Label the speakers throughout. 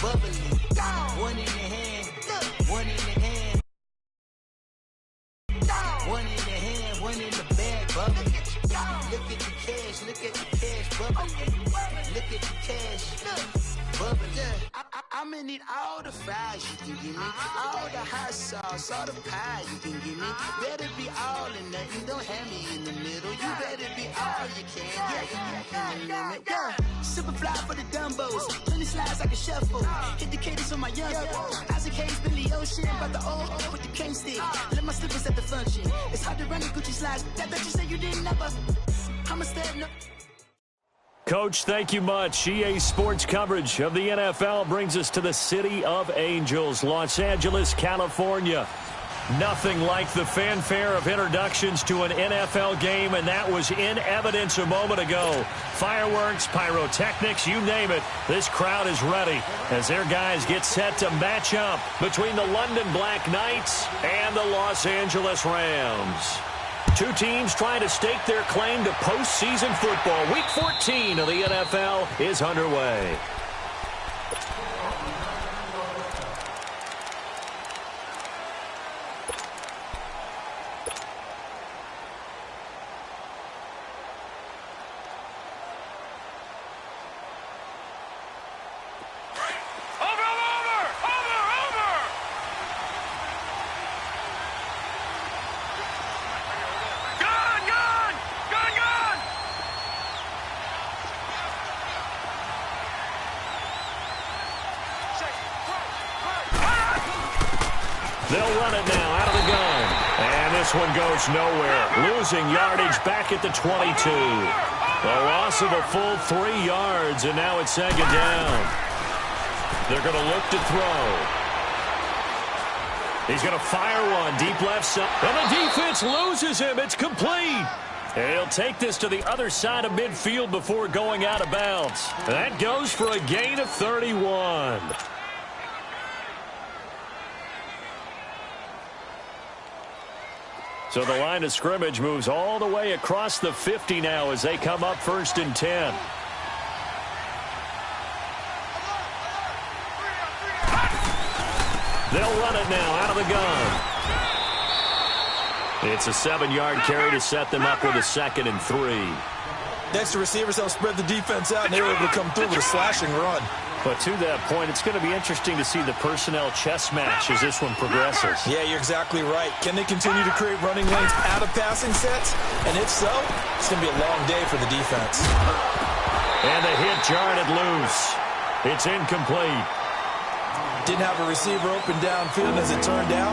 Speaker 1: bubbling. One in the hand, one in the hand. One in the hand, one in the bag, bubbling. Look at the cash, look at the cash, bubbling. Look at the cash, bubbling. I'ma need all the fries you can give me, all the hot sauce, all the pie you can give me. Better be all or nothing, don't have me in the middle. You better be all you can. Yeah. Super fly for the Dumbos, 20 slides like a shuffle. Hit the cadence on my young. Isaac Hayes, Billy Ocean, about the old with the cane stick. Let my slippers at the function. It's hard to run the Gucci slides. That you said you didn't never. I'm a step no.
Speaker 2: Coach, thank you much. EA Sports coverage of the NFL brings us to the City of Angels, Los Angeles, California. Nothing like the fanfare of introductions to an NFL game, and that was in evidence a moment ago. Fireworks, pyrotechnics, you name it. This crowd is ready as their guys get set to match up between the London Black Knights and the Los Angeles Rams. Two teams trying to stake their claim to postseason football. Week 14 of the NFL is underway. They'll run it now out of the gun. And this one goes nowhere. Losing yardage back at the 22. A loss of a full 3 yards, and now it's second down. They're going to look to throw. He's going to fire one deep left side. And the defense loses him. It's complete. And he'll take this to the other side of midfield before going out of bounds. That goes for a gain of 31. So the line of scrimmage moves all the way across the 50 now as they come up 1st and 10. They'll run it now out of the gun. It's a 7-yard carry to set them up with a 2nd and 3.
Speaker 3: Next, the receivers help spread the defense out, and they were able to come through with a slashing run.
Speaker 2: But to that point, it's going to be interesting to see the personnel chess match as this one progresses.
Speaker 3: Yeah, you're exactly right. Can they continue to create running lanes out of passing sets? And if so, it's going to be a long day for the defense.
Speaker 2: And the hit jarred it loose. It's incomplete.
Speaker 3: Didn't have a receiver open downfield, as it turned out.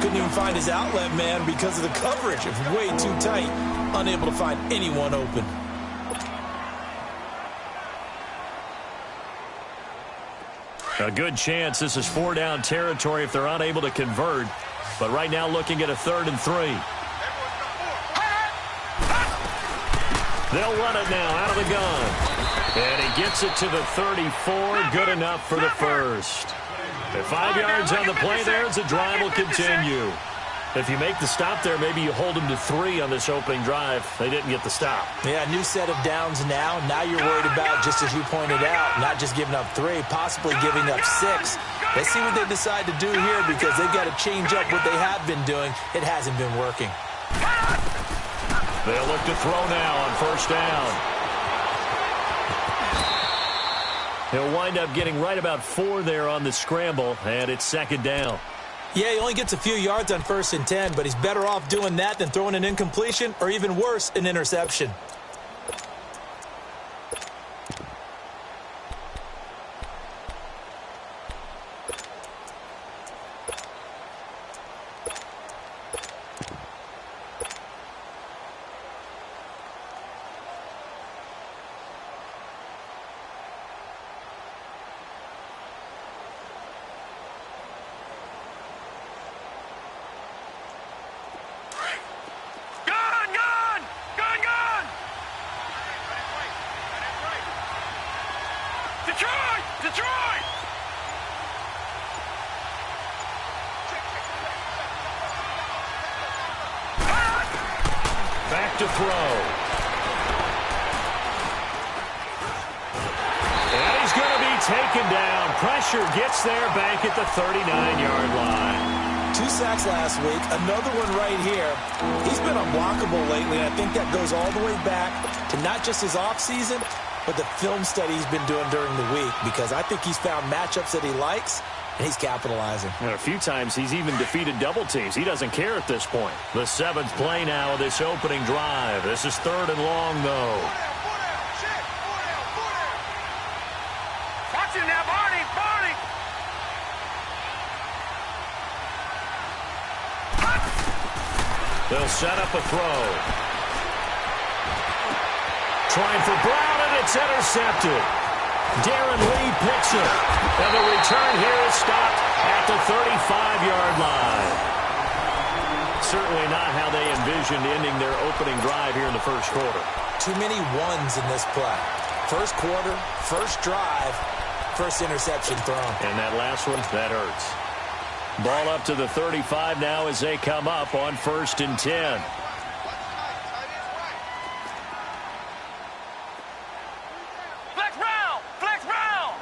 Speaker 3: Couldn't even find his outlet man because of the coverage. It was way too tight. Unable to find anyone open.
Speaker 2: A good chance this is 4-down territory if they're unable to convert. But right now looking at a 3rd and 3. They'll run it now out of the gun. And he gets it to the 34. Good enough for the first. At 5 yards on the play there as the drive will continue. If you make the stop there, maybe you hold them to 3 on this opening drive. They didn't get the stop.
Speaker 3: Yeah, new set of downs now. Now you're worried about, just as you pointed out, not just giving up 3, possibly giving up 6. Let's see what they decide to do here, because they've got to change up what they have been doing. It hasn't been working.
Speaker 2: They'll look to throw now on 1st down. He'll wind up getting right about 4 there on the scramble, and it's 2nd down.
Speaker 3: Yeah, he only gets a few yards on 1st and 10, but he's better off doing that than throwing an incompletion, or even worse, an interception.
Speaker 4: Detroit!
Speaker 2: Back to throw. And he's going to be taken down. Pressure gets there back at the 39-yard line.
Speaker 3: 2 sacks last week, another one right here. He's been unblockable lately, and I think that goes all the way back to not just his offseason, but the film study he's been doing during the week, because I think he's found matchups that he likes, and he's capitalizing.
Speaker 2: And a few times he's even defeated double teams. He doesn't care at this point. The 7th play now of this opening drive. This is 3rd and long, though.
Speaker 4: Watch him now, Barney! Barney!
Speaker 2: They'll set up a throw. Trying for Brown, and it's intercepted. Darren Lee picks it. And the return here is stopped at the 35-yard line. Certainly not how they envisioned ending their opening drive here in the first quarter.
Speaker 3: Too many ones in this play. First quarter, first drive, first interception thrown.
Speaker 2: And that last one, that hurts. Ball up to the 35 now as they come up on 1st and 10.
Speaker 4: Flex round! Flex round!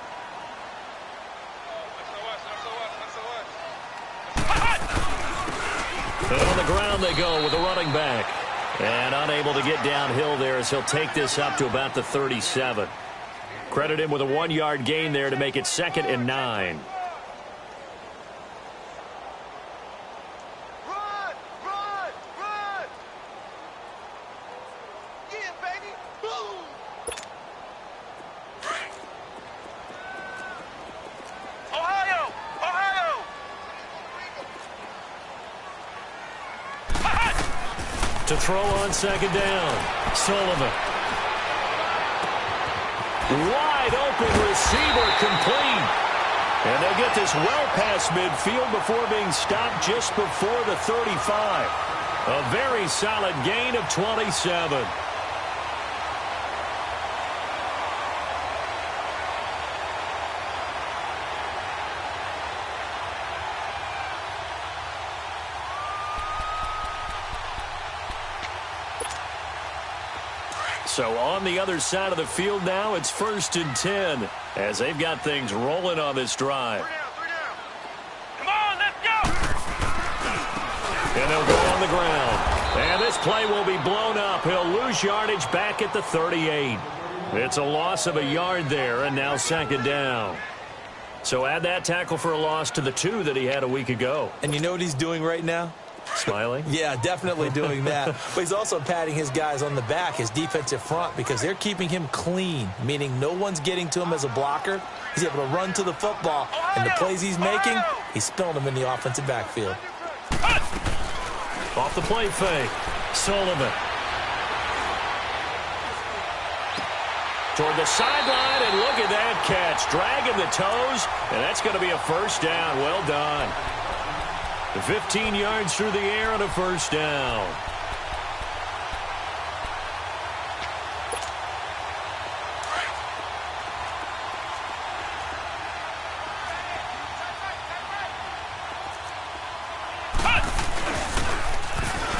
Speaker 2: And on the ground they go with the running back. And unable to get downhill there as he'll take this up to about the 37. Credit him with a 1-yard gain there to make it 2nd and 9. To throw on 2nd down. Sullivan. Wide open receiver, complete. And they get this well past midfield before being stopped just before the 35. A very solid gain of 27. So on the other side of the field now, it's 1st and 10 as they've got things rolling on this drive.
Speaker 4: 3 down. Come on, let's go!
Speaker 2: And they'll go on the ground. And this play will be blown up. He'll lose yardage back at the 38. It's a loss of a yard there, and now 2nd down. So add that tackle for a loss to the 2 that he had a week ago.
Speaker 3: And you know what he's doing right now?
Speaker 2: Smiling?
Speaker 3: Yeah, definitely doing that. But he's also patting his guys on the back, his defensive front, because they're keeping him clean, meaning no one's getting to him as a blocker. He's able to run to the football, and the plays he's making, he's spilling them in the offensive backfield.
Speaker 2: Off the play fake. Sullivan. Toward the sideline, and look at that catch. Dragging the toes, and that's going to be a 1st down. Well done. 15 yards through the air and a 1st down.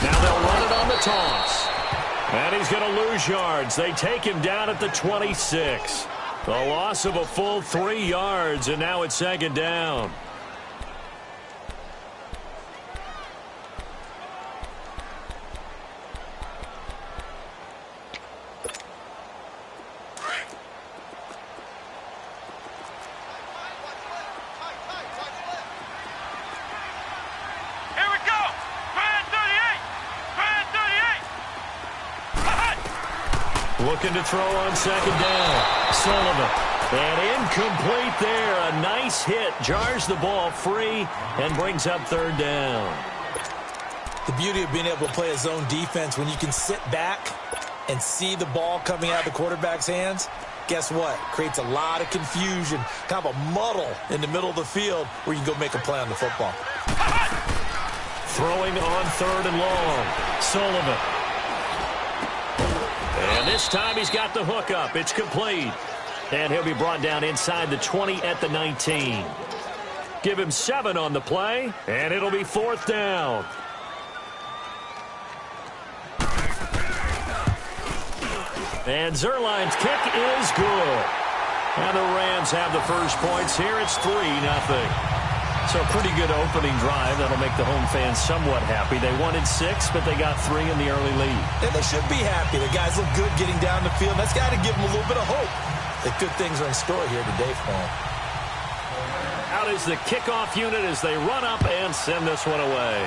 Speaker 2: Now they'll run it on the toss. And he's going to lose yards. They take him down at the 26. A loss of a full 3 yards, and now it's 2nd down. Looking to throw on 2nd down. Sullivan. And incomplete there. A nice hit. Jars the ball free and brings up 3rd down.
Speaker 3: The beauty of being able to play a zone defense when you can sit back and see the ball coming out of the quarterback's hands, guess what? Creates a lot of confusion, kind of a muddle in the middle of the field where you can go make a play on the football.
Speaker 2: Throwing on 3rd and long. Sullivan. And this time he's got the hook up. It's complete. And he'll be brought down inside the 20 at the 19. Give him 7 on the play, and it'll be 4th down. And Zerline's kick is good. And the Rams have the first points here. It's 3-0. So pretty good opening drive. That'll make the home fans somewhat happy. They wanted 6, but they got 3 in the early lead.
Speaker 3: And they should be happy. The guys look good getting down the field. That's got to give them a little bit of hope that good things are in store here today for them.
Speaker 2: Out is the kickoff unit as they run up and send this one away.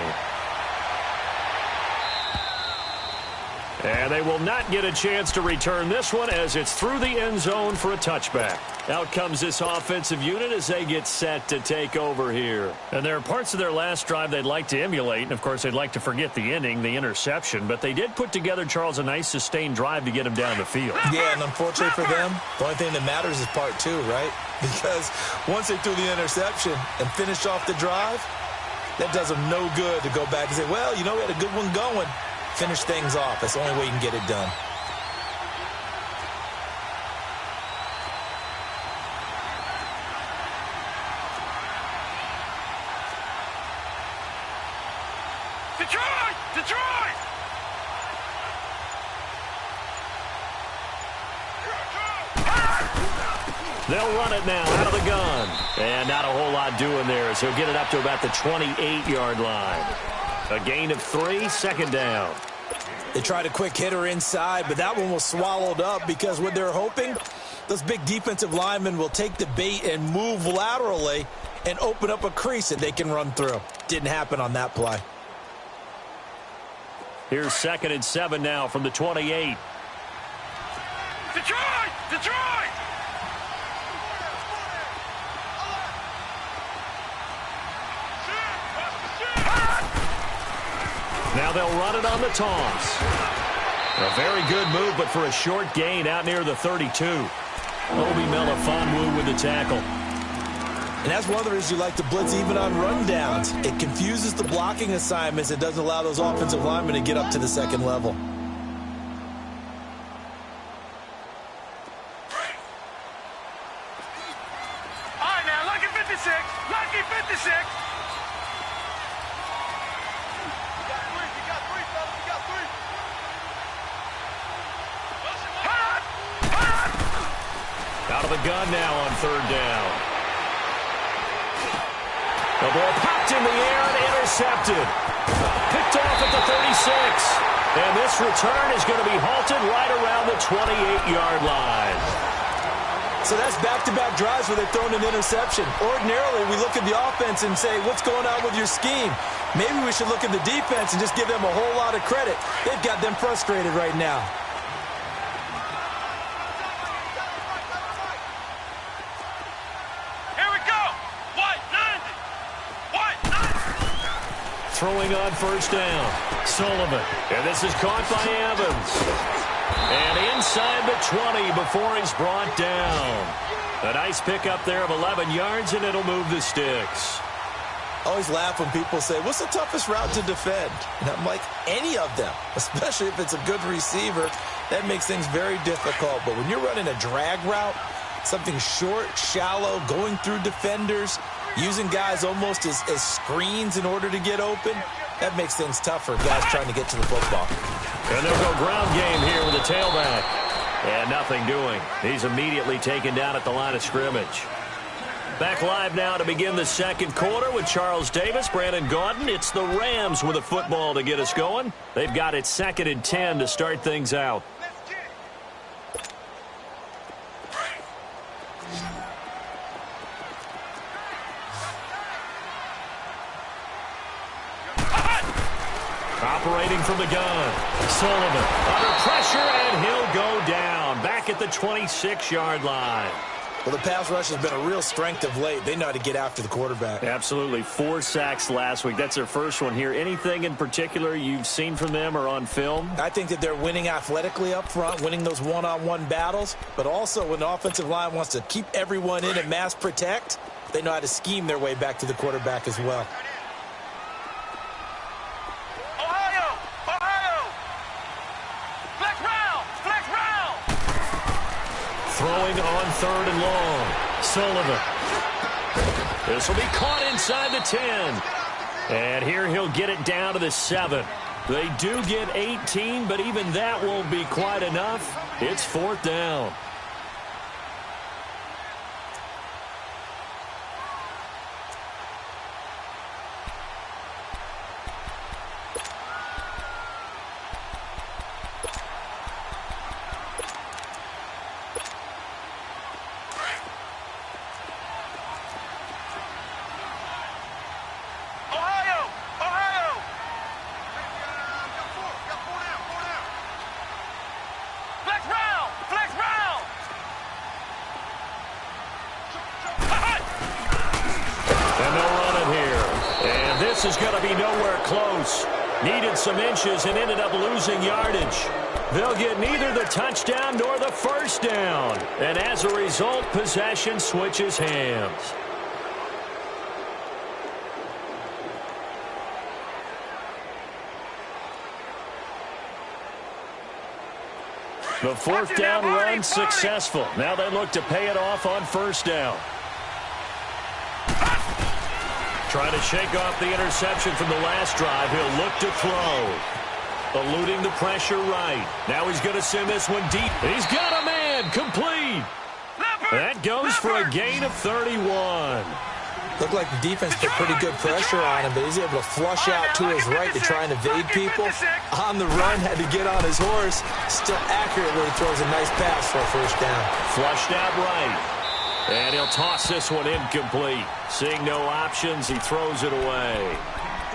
Speaker 2: And they will not get a chance to return this one as it's through the end zone for a touchback. Out comes this offensive unit as they get set to take over here. And there are parts of their last drive they'd like to emulate. And, of course, they'd like to forget the inning, the interception. But they did put together, Charles, a nice sustained drive to get him down the field.
Speaker 3: Yeah, and unfortunately for them, the only thing that matters is part 2, right? Because once they threw the interception and finished off the drive, that does them no good to go back and say, well, you know, we had a good one going. Finish things off. That's the only way you can get it done.
Speaker 4: Detroit! Detroit!
Speaker 2: They'll run it now out of the gun. And not a whole lot doing there as he'll get it up to about the 28-yard line. A gain of 3, second down.
Speaker 3: They tried a quick hitter inside, but that one was swallowed up because what they're hoping, those big defensive linemen will take the bait and move laterally and open up a crease that they can run through. Didn't happen on that play.
Speaker 2: Here's 2nd and 7 now from the 28.
Speaker 4: Detroit! Detroit!
Speaker 2: Now they'll run it on the toss. A very good move, but for a short gain out near the 32. Obi Melifonwu with the tackle.
Speaker 3: And that's one of the reasons you like to blitz even on rundowns. It confuses the blocking assignments. It doesn't allow those offensive linemen to get up to the second level.
Speaker 4: All right, now, lucky 56. Lucky 56.
Speaker 2: Out of the gun now on 3rd down. The ball popped in the air and intercepted. Picked off at the 36. And this return is going to be halted right around the 28-yard line.
Speaker 3: So that's back-to-back drives where they've thrown an interception. Ordinarily, we look at the offense and say, what's going on with your scheme? Maybe we should look at the defense and just give them a whole lot of credit. They've got them frustrated right now.
Speaker 2: Throwing on 1st down. Sullivan. And this is caught by Evans. And inside the 20 before he's brought down. A nice pickup there of 11 yards, and it'll move the sticks.
Speaker 3: I always laugh when people say, what's the toughest route to defend? And I'm like, any of them, especially if it's a good receiver. That makes things very difficult. But when you're running a drag route, something short, shallow, going through defenders, using guys almost as screens in order to get open, that makes things tough for guys trying to get to the football.
Speaker 2: And they'll go ground game here with a tailback. And nothing doing. He's immediately taken down at the line of scrimmage. Back live now to begin the 2nd quarter with Charles Davis, Brandon Gaudin. It's the Rams with a football to get us going. They've got it 2nd and 10 to start things out. Operating from the gun. Sullivan under pressure, and he'll go down. Back at the 26-yard line.
Speaker 3: Well, the pass rush has been a real strength of late. They know how to get after the quarterback.
Speaker 2: Absolutely. 4 sacks last week. That's their first one here. Anything in particular you've seen from them or on film?
Speaker 3: I think that they're winning athletically up front, winning those one-on-one battles. But also when the offensive line wants to keep everyone in and mass protect, they know how to scheme their way back to the quarterback as well.
Speaker 2: Throwing on 3rd and long. Sullivan. This will be caught inside the 10. And here he'll get it down to the 7. They do get 18, but even that won't be quite enough. It's 4th down. this is going to be nowhere close. Needed some inches and ended up losing yardage. They'll get neither the touchdown nor the first down. And as a result, possession switches hands. The fourth down run successful. Now they look to pay it off on first down. Trying to shake off the interception from the last drive. He'll look to throw. Eluding the pressure right. Now he's going to send this one deep. He's got a man. Complete. That goes for a gain of 31.
Speaker 3: Looked like the defense put pretty good pressure on him, but he's able to flush out to his right to try and evade people. On the run, had to get on his horse. Still accurately throws a nice pass for a first down.
Speaker 2: Flushed out right. And he'll toss this one incomplete. Seeing no options, he throws it away.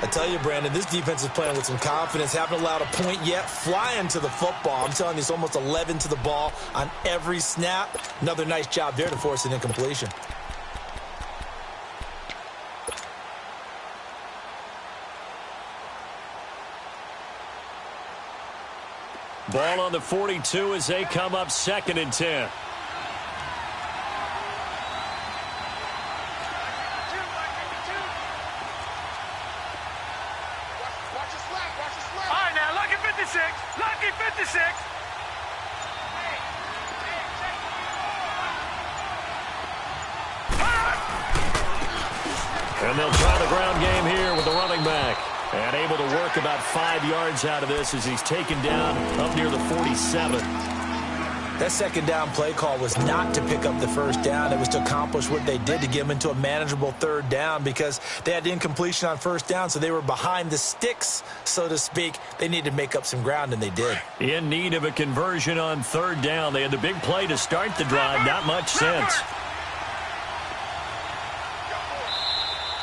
Speaker 3: I tell you, Brandon, this defense is playing with some confidence. Haven't allowed a point yet. Flying to the football. I'm telling you, it's almost 11 to the ball on every snap. Another nice job there to force an incompletion.
Speaker 2: Ball on the 42 as they come up 2nd and 10.
Speaker 4: All right, now, lucky 56. Lucky 56.
Speaker 2: And they'll try the ground game here with the running back. And able to work about 5 yards out of this as he's taken down up near the 47.
Speaker 3: That second down play call was not to pick up the first down. It was to accomplish what they did to get them into a manageable third down because they had incompletion on first down, so they were behind the sticks, so to speak. They needed to make up some ground, and they did.
Speaker 2: In need of a conversion on third down. They had the big play to start the drive. Not much sense.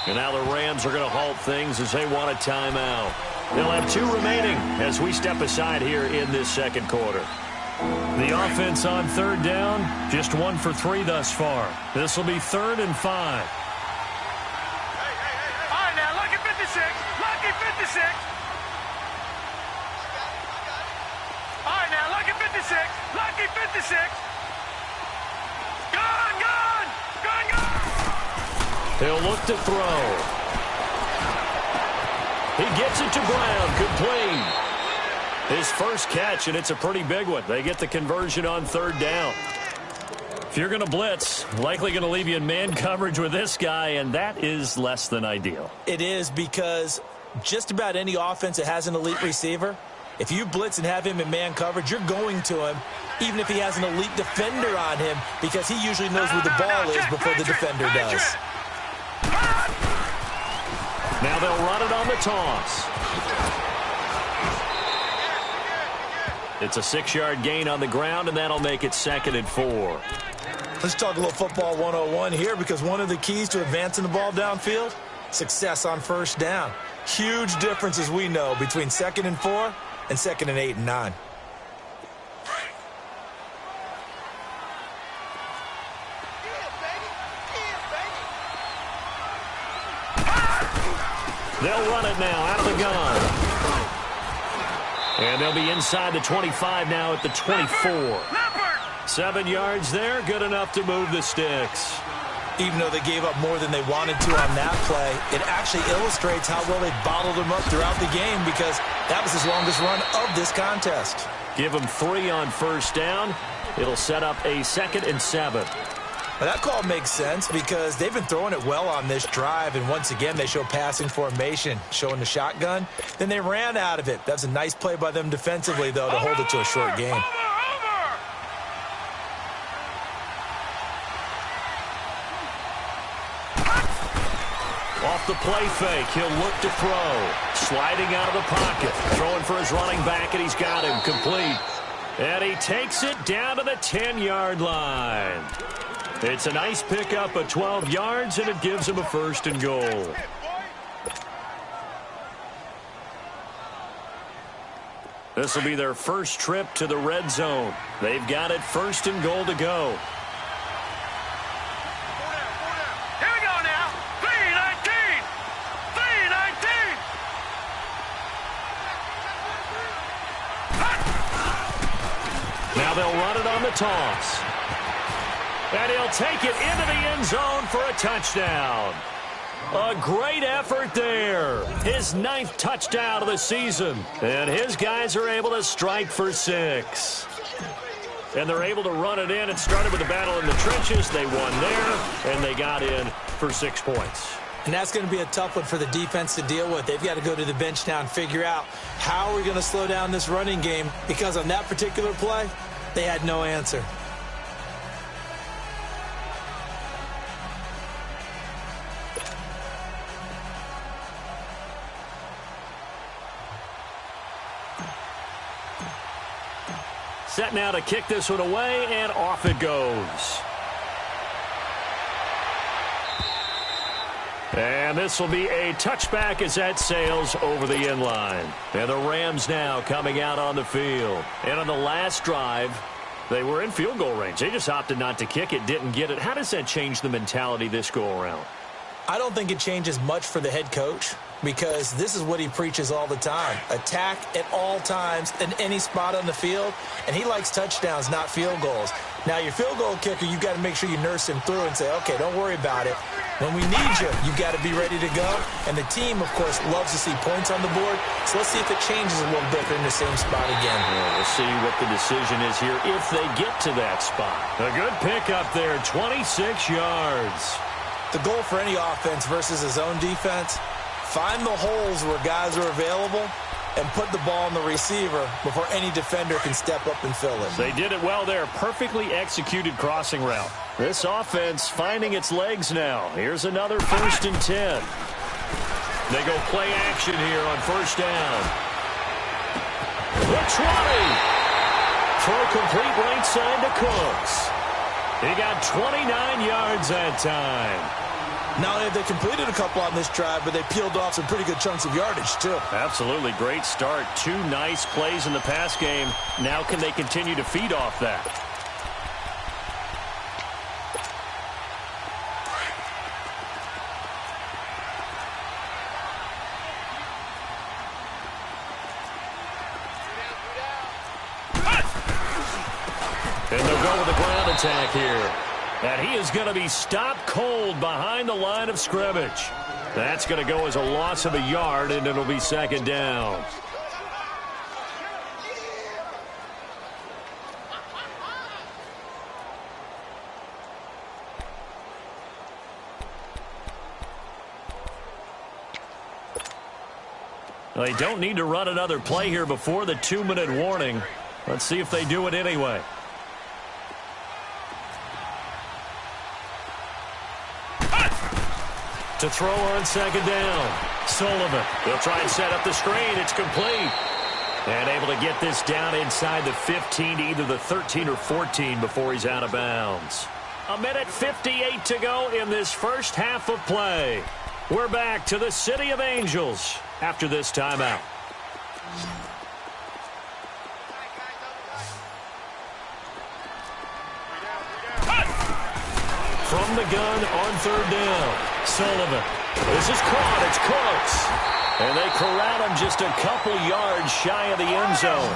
Speaker 2: And now the Rams are going to halt things as they want a timeout. They'll have 2 remaining as we step aside here in this second quarter. The offense on third down, just 1 for 3 thus far. This will be 3rd and 5.
Speaker 4: All right, now, lucky 56. Lucky 56. All right, now, lucky 56. Lucky 56. Gone, gone. Gone, gone.
Speaker 2: He'll look to throw. He gets it to Brown, complete. His first catch, and it's a pretty big one. They get the conversion on third down. If you're going to blitz, likely going to leave you in man coverage with this guy, and that is less than ideal.
Speaker 3: It is because just about any offense that has an elite receiver, if you blitz and have him in man coverage, you're going to him, even if he has an elite defender on him, because he usually knows where the ball is before the defender does.
Speaker 2: Now they'll run it on the toss. It's a 6-yard gain on the ground, and that'll make it 2nd and 4.
Speaker 3: Let's talk a little football 101 here, because one of the keys to advancing the ball downfield, success on first down. Huge difference, as we know, between 2nd and 4 and 2nd and 8 and 9.
Speaker 2: They'll run it now out of the gun. And they'll be inside the 25 now at the 24. 7 yards there, good enough to move the sticks.
Speaker 3: Even though they gave up more than they wanted to on that play, it actually illustrates how well they bottled him up throughout the game, because that was his longest run of this contest.
Speaker 2: Give him 3 on first down. It'll set up a 2nd and 7.
Speaker 3: Now that call makes sense because they've been throwing it well on this drive, and once again they show passing formation, showing the shotgun. Then they ran out of it. That's a nice play by them defensively, though, to hold it to a short game.
Speaker 2: Off the play fake, he'll look to throw. Sliding out of the pocket, throwing for his running back, and he's got him complete. And he takes it down to the 10-yard line. It's a nice pickup of 12 yards, and it gives him a 1st and goal. This will be their first trip to the red zone. They've got it 1st and goal to go.
Speaker 4: Here we go now. 3:19. 3:19.
Speaker 2: they'll run it on the toss. And he'll take it into the end zone for a touchdown. A great effort there. His 9th touchdown of the season. And his guys are able to strike for 6. And they're able to run it in. It started with a battle in the trenches. They won there, and they got in for 6 points.
Speaker 3: And that's going to be a tough one for the defense to deal with. They've got to go to the bench now and figure out how are we going to slow down this running game, because on that particular play, they had no answer.
Speaker 2: Set now to kick this one away, and off it goes. And this will be a touchback as that sails over the end line. And the Rams now coming out on the field. And on the last drive, they were in field goal range. They just opted not to kick it, didn't get it. How does that change the mentality this go-around?
Speaker 3: I don't think it changes much for the head coach, because this is what he preaches all the time. Attack at all times in any spot on the field, and he likes touchdowns, not field goals. Now, your field goal kicker, you've got to make sure you nurse him through and say, okay, don't worry about it. When we need you, you've got to be ready to go. And the team, of course, loves to see points on the board. So let's see if it changes a little bit. They're in the same spot again.
Speaker 2: Well, we'll see what the decision is here if they get to that spot. A good pickup there, 26 yards.
Speaker 3: The goal for any offense versus his own defense, find the holes where guys are available and put the ball on the receiver before any defender can step up and fill it.
Speaker 2: They did it well there. Perfectly executed crossing route. This offense finding its legs now. Here's another 1st and 10. They go play action here on 1st down. The 20. Throw complete right side to Cooks. He got 29 yards that time.
Speaker 3: Not only have they completed a couple on this drive, but they peeled off some pretty good chunks of yardage, too.
Speaker 2: Absolutely. Great start. 2 nice plays in the pass game. Now can they continue to feed off that? And they'll go with the ground attack here. And he is going to be stopped cold behind the line of scrimmage. That's going to go as a loss of a yard, and it'll be 2nd down. Well, they don't need to run another play here before the 2-minute warning. Let's see if they do it anyway. To throw on 2nd down. Sullivan. They'll try and set up the screen. It's complete. And able to get this down inside the 15 to either the 13 or 14 before he's out of bounds. 1:58 to go in this first half of play. We're back to the City of Angels after this timeout. From the gun on 3rd down. Sullivan. This is caught. It's Cooks. And they corral him just a couple yards shy of the end zone.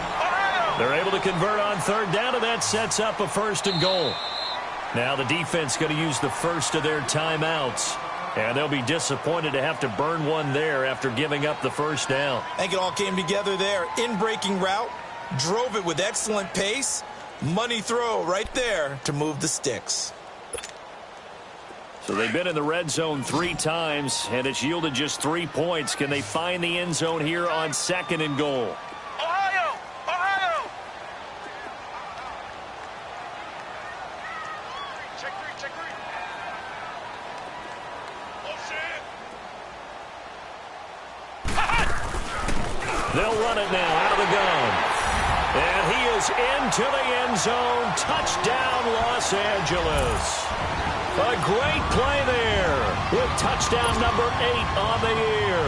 Speaker 2: They're able to convert on 3rd down, and that sets up a 1st and goal. Now the defense going to use the first of their timeouts. And they'll be disappointed to have to burn one there after giving up the 1st down.
Speaker 3: I think it all came together there. In-breaking route. Drove it with excellent pace. Money throw right there to move the sticks.
Speaker 2: So they've been in the red zone 3 times, and it's yielded just 3 points. Can they find the end zone here on 2nd and goal?
Speaker 4: Ohio! Ohio! Check 3, check 3. Oh, shit!
Speaker 2: They'll run it now out of the gun. And he is into the end zone. Touchdown, Los Angeles. A great play there with touchdown number 8 on the year.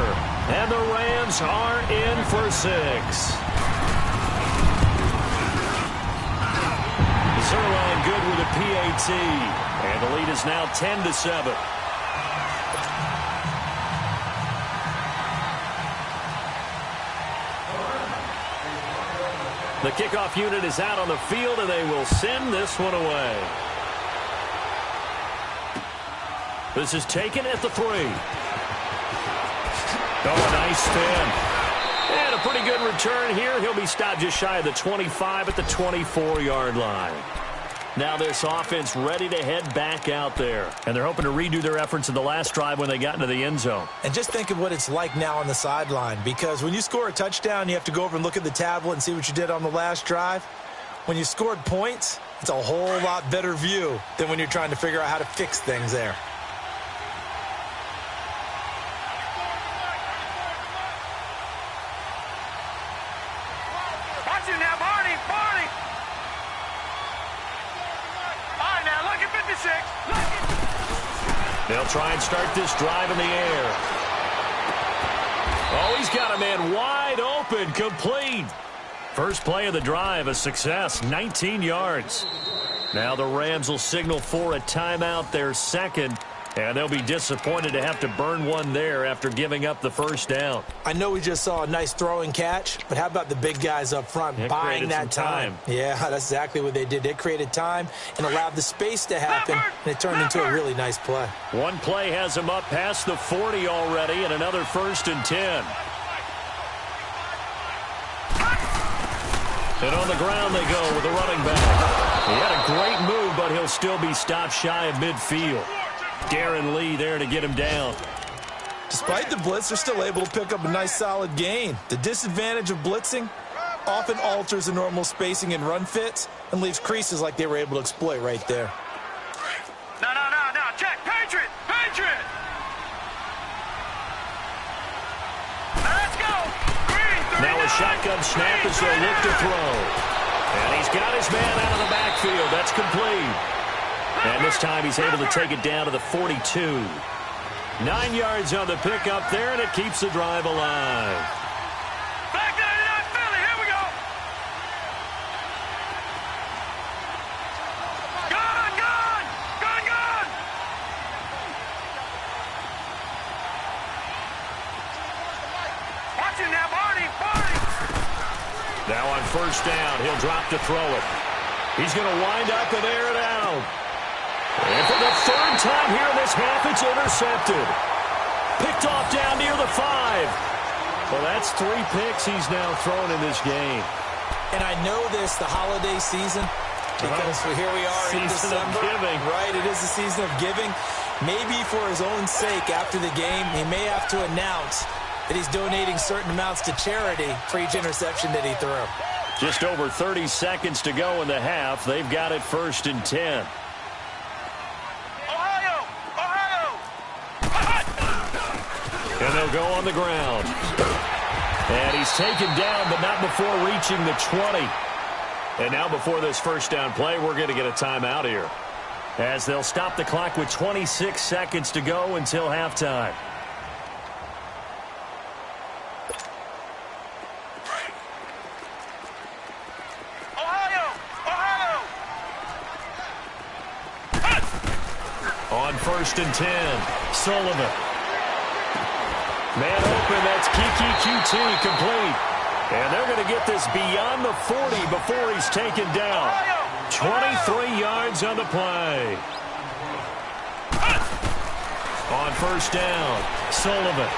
Speaker 2: And the Rams are in for 6. Zerline good with a PAT. And the lead is now 10-7. The kickoff unit is out on the field, and they will send this one away. This is taken at the 3. Oh, nice spin. And a pretty good return here. He'll be stopped just shy of the 25 at the 24-yard line. Now this offense ready to head back out there. And they're hoping to redo their efforts in the last drive when they got into the end zone.
Speaker 3: And just think of what it's like now on the sideline, because when you score a touchdown, you have to go over and look at the tablet and see what you did on the last drive. When you scored points, it's a whole lot better view than when you're trying to figure out how to fix things there.
Speaker 4: Watch it now, Barney, Barney. All right, now, look at 56.
Speaker 2: They'll try and start this drive in the air. Oh, he's got a man wide open, complete. First play of the drive, a success, 19 yards. Now the Rams will signal for a timeout, their second, and they'll be disappointed to have to burn one there after giving up the first down.
Speaker 3: I know we just saw a nice throwing catch, but how about the big guys up front buying that time? Yeah, that's exactly what they did. They created time and allowed the space to happen, and it turned into a really nice play.
Speaker 2: One play has him up past the 40 already, and another 1st and 10. And on the ground they go with the running back. He had a great move, but he'll still be stopped shy of midfield. Darren Lee there to get him down.
Speaker 3: Despite the blitz, they're still able to pick up a nice solid gain. The disadvantage of blitzing often alters the normal spacing and run fits and leaves creases like they were able to exploit right there.
Speaker 4: No, check, Patriot, Patriot. Let's go.
Speaker 2: Now a shotgun snap as they look to throw. And he's got his man out of the backfield. That's complete. And this time he's able to take it down to the 42. 9 yards on the pickup there, and it keeps the drive alive.
Speaker 4: Back 99 Philly, here we go. Gun. Watch it now, Barney.
Speaker 2: Now on first down, he'll drop to throw it. He's going to wind up and air it out. And for the 3rd time here in this half, it's intercepted. Picked off down near the 5. Well, that's 3 picks he's now thrown in this game.
Speaker 3: And I know this, the holiday season, because here we are in December.
Speaker 2: Giving.
Speaker 3: Right, it is the season of giving. Maybe for his own sake after the game, he may have to announce that he's donating certain amounts to charity for each interception that he threw.
Speaker 2: Just over 30 seconds to go in the half. They've got it 1st and 10.
Speaker 4: Ohio.
Speaker 2: And they'll go on the ground. And he's taken down, but not before reaching the 20. And now before this first down play, we're going to get a timeout here, as they'll stop the clock with 26 seconds to go until halftime. On 1st and 10, Sullivan. Man open, that's Kiki QT complete. And they're going to get this beyond the 40 before he's taken down. 23 yards on the play. On first down, Sullivan.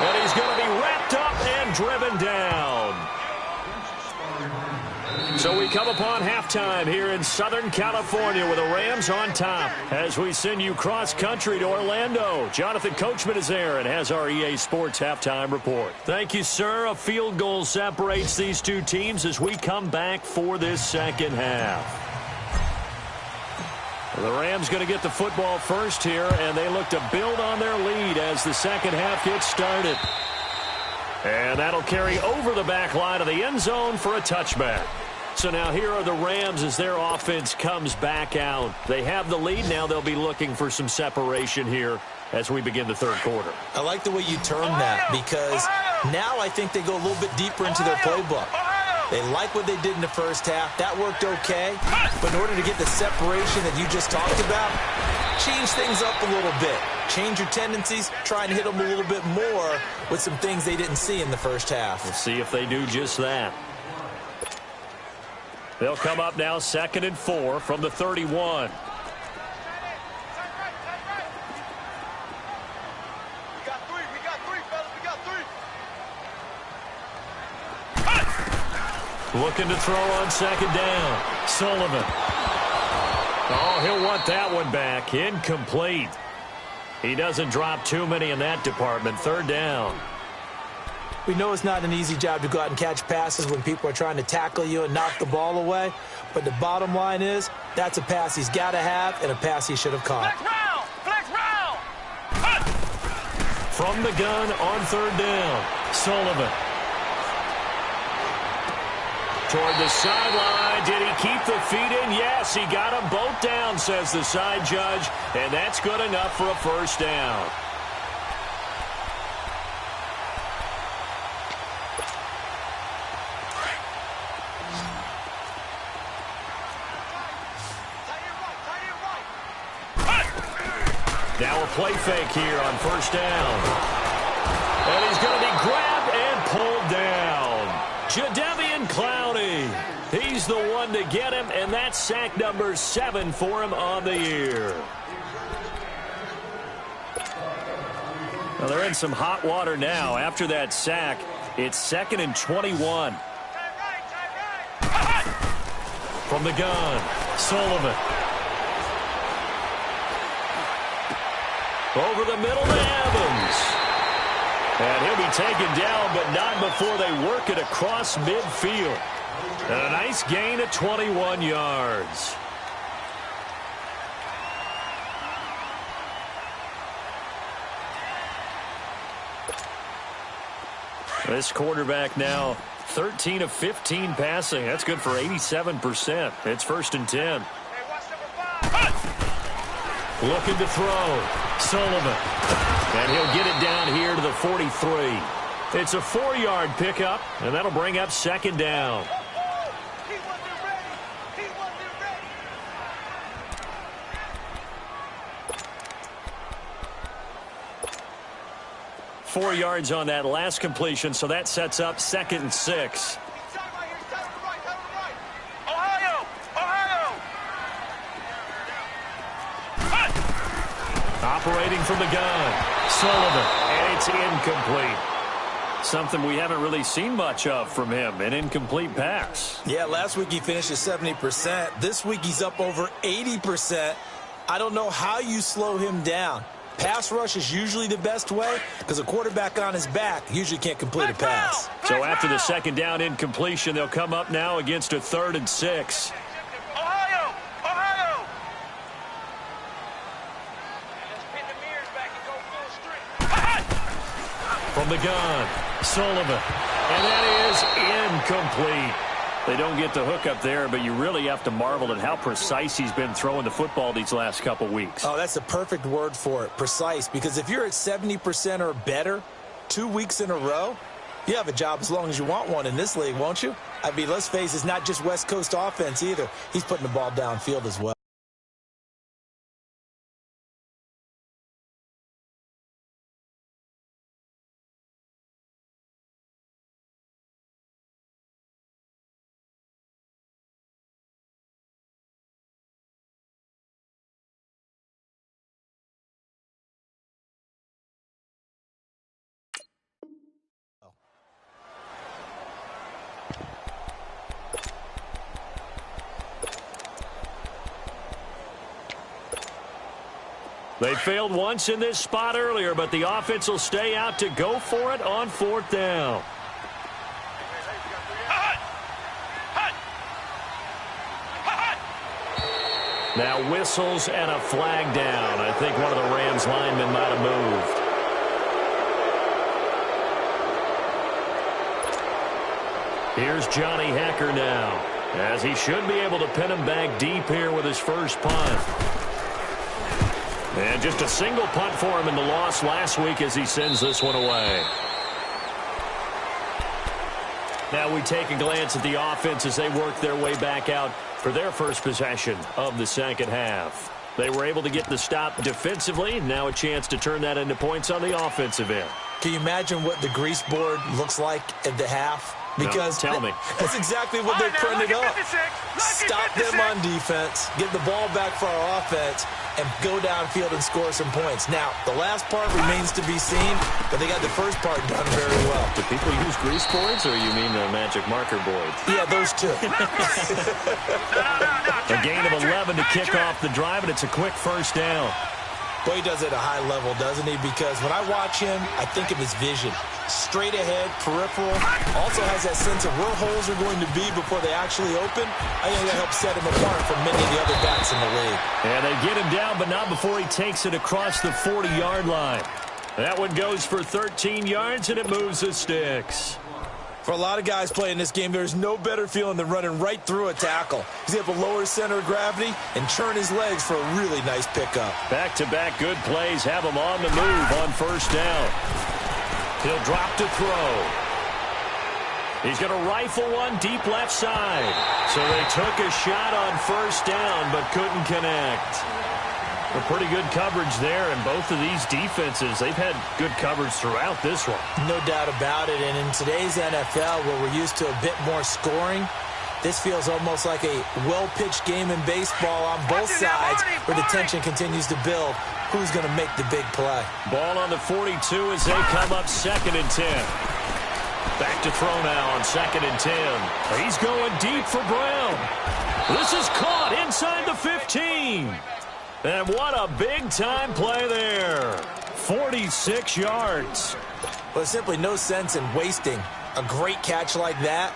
Speaker 2: And he's going to be wrapped up and driven down. So we come upon halftime here in Southern California with the Rams on top as we send you cross-country to Orlando. Jonathan Coachman is there and has our EA Sports halftime report. Thank you, sir. A field goal separates these two teams as we come back for this second half. The Rams going to get the football first here, and they look to build on their lead as the second half gets started. And that'll carry over the back line of the end zone for a touchback. So now here are the Rams as their offense comes back out. They have the lead. Now they'll be looking for some separation here as we begin the third quarter.
Speaker 3: I like the way you term that, because now I think they go a little bit deeper into their playbook. They like what they did in the first half. That worked okay. But in order to get the separation that you just talked about, change things up a little bit. Change your tendencies, try and hit them a little bit more with some things they didn't see in the first half.
Speaker 2: We'll see if they do just that. They'll come up now 2nd and 4 from the 31. Looking to throw on 2nd down. Sullivan. Oh, he'll want that one back. Incomplete. He doesn't drop too many in that department. 3rd down.
Speaker 3: We know it's not an easy job to go out and catch passes when people are trying to tackle you and knock the ball away. But the bottom line is, that's a pass he's got to have and a pass he should have caught.
Speaker 4: Flex round!
Speaker 2: From the gun on 3rd down. Sullivan. Toward the sideline. Did he keep the feet in? Yes, he got them both down, says the side judge. And that's good enough for a 1st down. Now a play fake here on 1st down. And he's going to be grabbed and pulled down. Jadeveon Clowney. He's the one to get him, and that's sack number 7 for him on the year. Well, they're in some hot water now. After that sack, it's 2nd and 21. From the gun, Sullivan. Over the middle to Evans. And he'll be taken down, but not before they work it across midfield. And a nice gain of 21 yards. This quarterback now 13 of 15 passing. That's good for 87%. It's 1st and 10. Looking to throw. Sullivan. And he'll get it down here to the 43. It's a 4-yard pickup, and that'll bring up 2nd down. 4 yards on that last completion, so that sets up 2nd and 6. Operating from the gun, Sullivan, and it's incomplete. Something we haven't really seen much of from him, an incomplete pass.
Speaker 3: Yeah, last week he finished at 70%. This week he's up over 80%. I don't know how you slow him down. Pass rush is usually the best way because a quarterback on his back usually can't complete a pass.
Speaker 2: So after the 2nd down incompletion, they'll come up now against a 3rd and 6. From the gun, Sullivan, and that is incomplete. They don't get the hook up there, but you really have to marvel at how precise he's been throwing the football these last couple weeks.
Speaker 3: Oh, that's the perfect word for it, precise, because if you're at 70% or better 2 weeks in a row, you have a job as long as you want one in this league, won't you? I mean, let's face it, it's not just West Coast offense either. He's putting the ball downfield as well.
Speaker 2: They failed once in this spot earlier, but the offense will stay out to go for it on 4th down. Now whistles and a flag down. I think one of the Rams linemen might have moved. Here's Johnny Hecker now, as he should be able to pin him back deep here with his first punt. And just a single punt for him in the loss last week as he sends this one away. Now we take a glance at the offense as they work their way back out for their first possession of the 2nd half. They were able to get the stop defensively. Now a chance to turn that into points on the offensive end.
Speaker 3: Can you imagine what the grease board looks like at the half? Because
Speaker 2: no, tell me.
Speaker 3: That's exactly what they're printed up. Stop them on defense, get the ball back for our offense, and go downfield and score some points. Now, the last part remains to be seen, but they got the first part done very well.
Speaker 2: Do people use grease boards, or you mean the magic marker boards?
Speaker 3: Yeah, those two.
Speaker 2: A gain of 11 to kick off the drive, and it's a quick first down.
Speaker 3: Boy, he does it at a high level, doesn't he? Because when I watch him, I think of his vision. Straight ahead, peripheral. Also has that sense of where holes are going to be before they actually open. I think that helps set him apart from many of the other backs in the league.
Speaker 2: And they get him down, but not before he takes it across the 40-yard line. That one goes for 13 yards, and it moves the sticks.
Speaker 3: For a lot of guys playing this game, there's no better feeling than running right through a tackle. He's able to lower his center of gravity and turn his legs for a really nice pickup.
Speaker 2: Back-to-back good plays have him on the move on first down. He'll drop to throw. He's going to rifle one deep left side. So they took a shot on first down but couldn't connect. A pretty good coverage there, and both of these defenses, they've had good coverage throughout this one.
Speaker 3: No doubt about it, and in today's NFL, where we're used to a bit more scoring, this feels almost like a well-pitched game in baseball on both sides where the tension continues to build. Who's going to make the big play?
Speaker 2: Ball on the 42 as they come up 2nd and 10. Back to throw now on 2nd and 10. He's going deep for Brown. This is caught inside the 15. And what a big-time play there. 46 yards.
Speaker 3: Well, there's simply no sense in wasting a great catch like that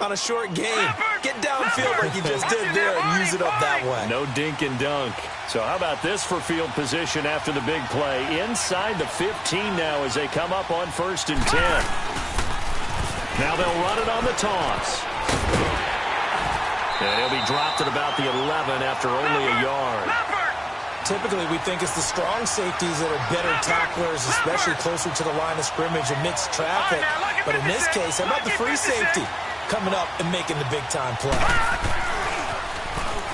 Speaker 3: on a short game. Get downfield like you just did there and use it up that way.
Speaker 2: No dink and dunk. So how about this for field position after the big play? Inside the 15 now as they come up on 1st and 10. Now they'll run it on the toss. And he'll be dropped at about the 11 after only a yard.
Speaker 3: Typically, we think it's the strong safeties that are better tacklers, especially closer to the line of scrimmage amidst traffic. But in this case, how about the free safety coming up and making the big-time play?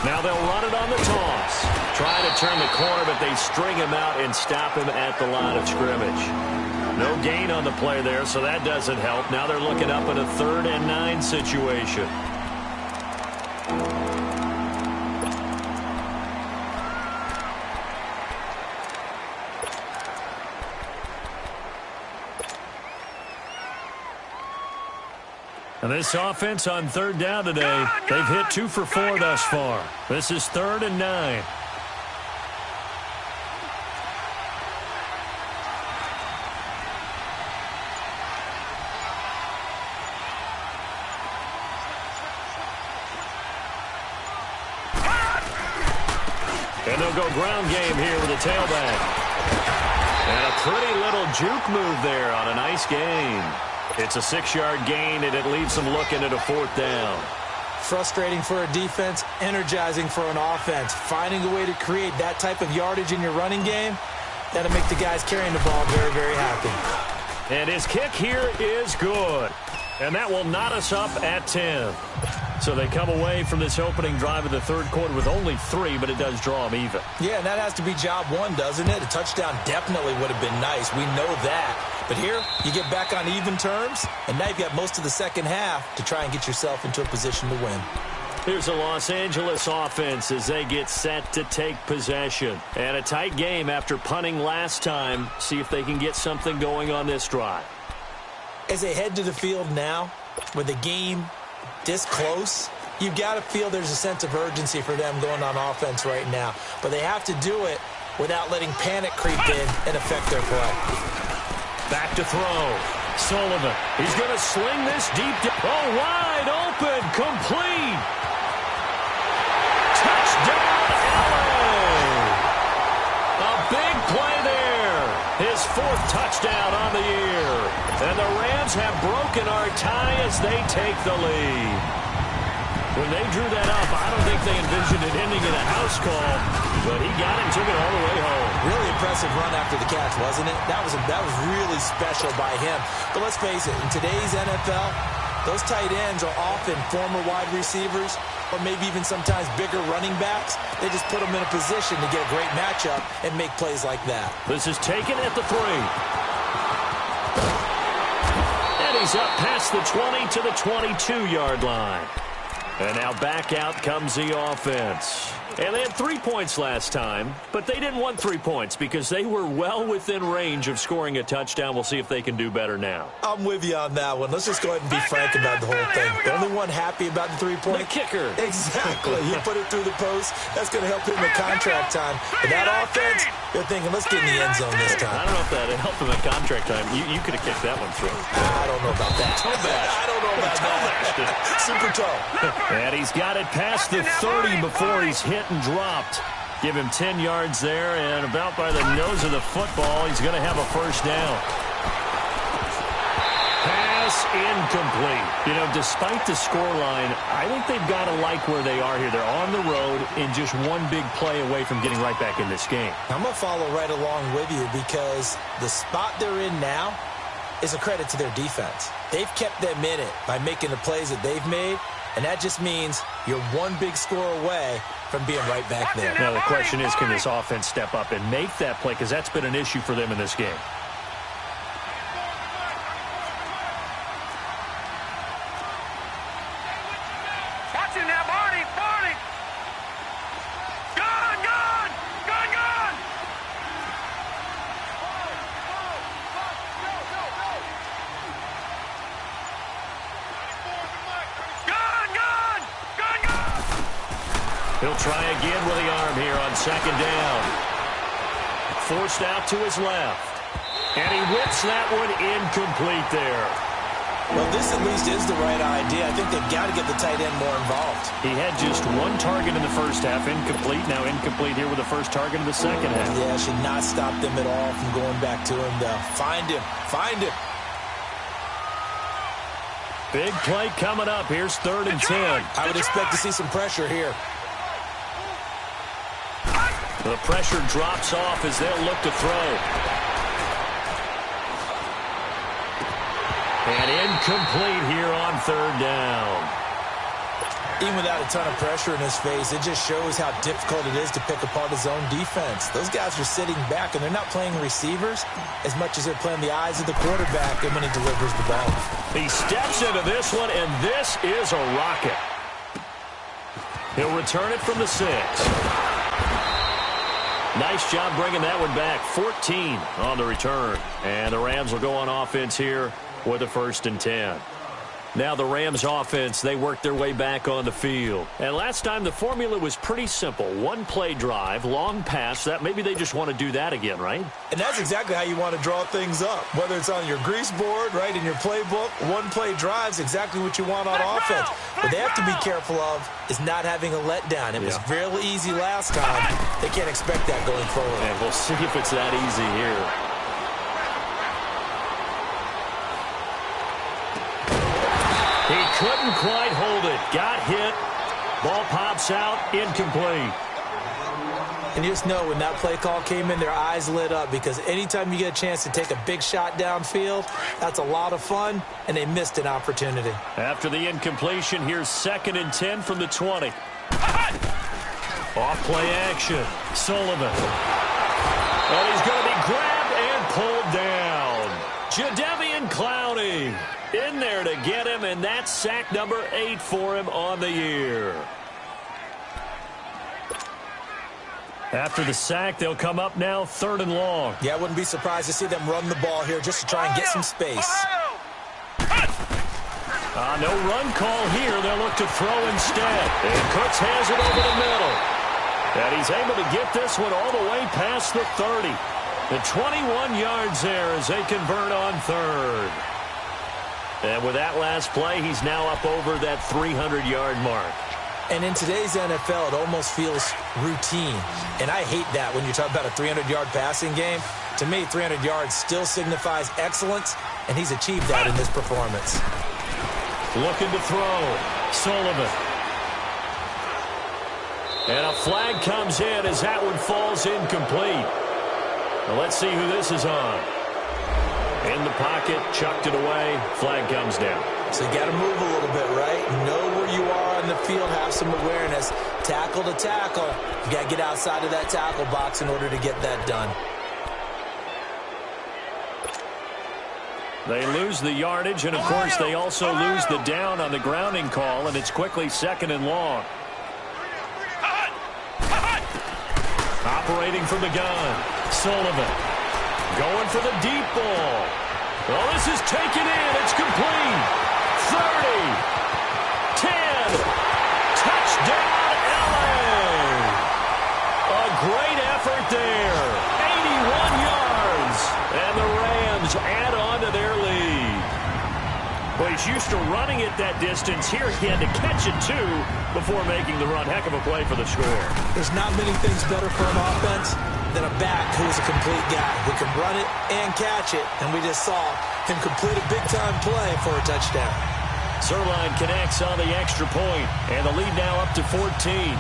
Speaker 2: Now they'll run it on the toss. Try to turn the corner, but they string him out and stop him at the line of scrimmage. No gain on the play there, so that doesn't help. Now they're looking up at a 3rd and 9 situation. And this offense on 3rd down today, they've hit 2 for 4 thus far. This is 3rd and 9. And they'll go ground game here with a tailback. And a pretty little juke move there on a nice gain. It's a 6-yard gain, and it leaves them looking at a 4th down.
Speaker 3: Frustrating for a defense, energizing for an offense. Finding a way to create that type of yardage in your running game, that'll make the guys carrying the ball very, very happy.
Speaker 2: And his kick here is good. And that will knot us up at 10. So they come away from this opening drive of the 3rd quarter with only 3, but it does draw them even.
Speaker 3: Yeah, and that has to be job 1, doesn't it? A touchdown definitely would have been nice. We know that. But here, you get back on even terms, and now you've got most of the second half to try and get yourself into a position to win.
Speaker 2: Here's a Los Angeles offense as they get set to take possession. And a tight game after punting last time. See if they can get something going on this drive.
Speaker 3: As they head to the field now, with the game this close, you've got to feel there's a sense of urgency for them going on offense right now. But they have to do it without letting panic creep in and affect their play.
Speaker 2: Back to throw. Sullivan. He's going to sling this deep. Oh, wide open. Complete. Touchdown, LA. A big play there. His 4th touchdown on the year. And the Rams have broken our tie as they take the lead. When they drew that up, I don't think they envisioned it ending in a house call, but he got it and took it all the way home.
Speaker 3: Really impressive run after the catch, wasn't it? That was really special by him. But let's face it, in today's NFL, Those tight ends are often former wide receivers or maybe even sometimes bigger running backs. They just put them in a position to get a great matchup and make plays like that.
Speaker 2: This is taken at the 3. And he's up past the 20 to the 22-yard line. And now back out comes the offense. And they had 3 points last time, but they didn't want 3 points because they were well within range of scoring a touchdown. We'll see if they can do better now.
Speaker 3: I'm with you on that one. Let's just go ahead and be frank about the whole thing. The only one happy about the 3-point.
Speaker 2: The kicker.
Speaker 3: Exactly. He put it through the post. That's going to help him in contract time. But that offense, they're thinking, let's get in the end zone this time.
Speaker 2: I don't know if that helped him in contract time. You could have kicked that one through.
Speaker 3: I don't know about that.
Speaker 2: Toe bash.
Speaker 3: I don't know about that. Super toe.
Speaker 2: And he's got it past the 30 before he's hit and dropped. Give him 10 yards there, and about by the nose of the football, he's going to have a first down. Pass incomplete. You know, despite the scoreline, I think they've got to like where they are here. They're on the road and just one big play away from getting right back in this game.
Speaker 3: I'm going to follow right along with you because the spot they're in now is a credit to their defense. They've kept them in it by making the plays that they've made, and that just means you're one big score away from being right back there.
Speaker 2: Now, the question is, can this offense step up and make that play? Because that's been an issue for them in this game.
Speaker 4: Watch it now, Barney, Barney. Gone, gone, gone, gone. Gone, gone, gone, gone.
Speaker 2: He'll try again with the arm here on second down. Forced out to his left. And he whips that one incomplete there.
Speaker 3: Well, this at least is the right idea. I think they've got to get the tight end more involved.
Speaker 2: He had just one target in the first half, incomplete. Now incomplete here with the first target in the second half.
Speaker 3: Yeah, should not stop them at all from going back to him, though. Find him. Find him.
Speaker 2: Big play coming up. Here's 3rd and 10.
Speaker 3: I would expect to see some pressure here.
Speaker 2: The pressure drops off as they'll look to throw. And incomplete here on 3rd down.
Speaker 3: Even without a ton of pressure in his face, it just shows how difficult it is to pick apart his own defense. Those guys are sitting back, and they're not playing receivers as much as they're playing the eyes of the quarterback and when he delivers the ball.
Speaker 2: He steps into this one, and this is a rocket. He'll return it from the 6. Nice job bringing that one back. 14 on the return. And the Rams will go on offense here with a 1st and 10. Now the Rams offense, they work their way back on the field. And last time the formula was pretty simple. One play drive, long pass. That maybe they just want to do that again, right?
Speaker 3: And that's exactly how you want to draw things up. Whether it's on your grease board, right, in your playbook, one play drive's exactly what you want on offense. What they have to be careful of is not having a letdown. It was real easy last time. They can't expect that going forward.
Speaker 2: And we'll see if it's that easy here. He couldn't quite hold it. Got hit. Ball pops out. Incomplete.
Speaker 3: And you just know when that play call came in, their eyes lit up because anytime you get a chance to take a big shot downfield, that's a lot of fun, and they missed an opportunity.
Speaker 2: After the incompletion, here's 2nd and 10 from the 20. Off play action. Sullivan. And he's going to be grabbed and pulled down. Jadeveon Clowney in there to get him, and that's sack number 8 for him on the year. After the sack, they'll come up now 3rd and long.
Speaker 3: Yeah, I wouldn't be surprised to see them run the ball here just to try and get some space.
Speaker 2: No run call here. They'll look to throw instead. And Cooks has it over the middle. And he's able to get this one all the way past the 30. The 21 yards there as they convert on 3rd. And with that last play, he's now up over that 300-yard mark.
Speaker 3: And in today's NFL, it almost feels routine. And I hate that when you talk about a 300-yard passing game. To me, 300 yards still signifies excellence, and he's achieved that in this performance.
Speaker 2: Looking to throw. Sullivan. And a flag comes in as that one falls incomplete. Now let's see who this is on. In the pocket, chucked it away. Flag comes down.
Speaker 3: So you got to move a little bit, right? Know where you are on the field, have some awareness. Tackle to tackle. You got to get outside of that tackle box in order to get that done.
Speaker 2: They lose the yardage, and, of course, they also lose the down on the grounding call, and it's quickly 2nd and long. Operating from the gun, Sullivan. Going for the deep ball. Well, this is taken in. It's complete. 30. 10. Touchdown, L.A. A great effort there. 81 yards. And the Rams add on to their lead. Well, he's used to running it that distance. Here he had to catch it, too, before making the run. Heck of a play for the score.
Speaker 3: There's not many things better for an offense than a back who is a complete guy who can run it and catch it. And we just saw him complete a big-time play for a touchdown.
Speaker 2: Zerline connects on the extra point, and the lead now up to 14.